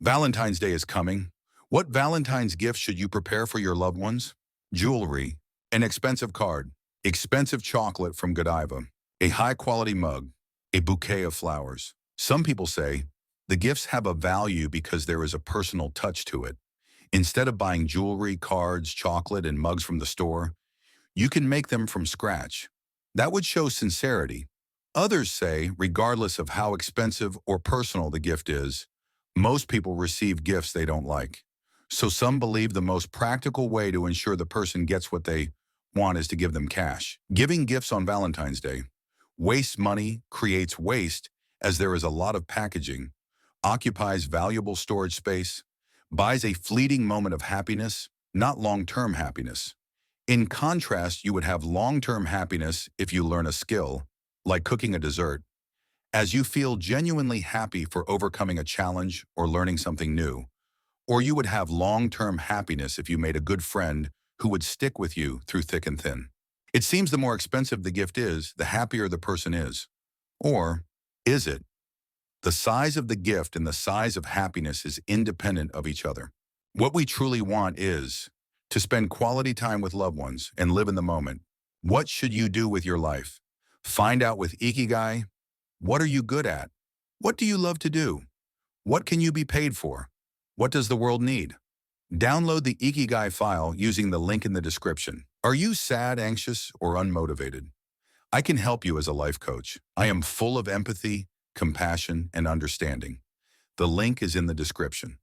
Valentine's Day is coming. What Valentine's gift should you prepare for your loved ones? Jewelry, an expensive card, expensive chocolate from Godiva, a high-quality mug, a bouquet of flowers. Some people say the gifts have a value because there is a personal touch to it. Instead of buying jewelry, cards, chocolate, and mugs from the store, you can make them from scratch. That would show sincerity. Others say, regardless of how expensive or personal the gift is, most people receive gifts they don't like. So some believe the most practical way to ensure the person gets what they want is to give them cash. Giving gifts on Valentine's Day wastes money, creates waste, as there is a lot of packaging, occupies valuable storage space, buys a fleeting moment of happiness, not long-term happiness. In contrast, you would have long-term happiness if you learn a skill, like cooking a dessert, as you feel genuinely happy for overcoming a challenge or learning something new. Or you would have long-term happiness if you made a good friend who would stick with you through thick and thin. It seems the more expensive the gift is, the happier the person is. Or is it? The size of the gift and the size of happiness is independent of each other. What we truly want is to spend quality time with loved ones and live in the moment. What should you do with your life? Find out with Ikigai. What are you good at? What do you love to do? What can you be paid for? What does the world need? Download the Ikigai file using the link in the description. Are you sad, anxious, or unmotivated? I can help you as a life coach. I am full of empathy, compassion, and understanding. The link is in the description.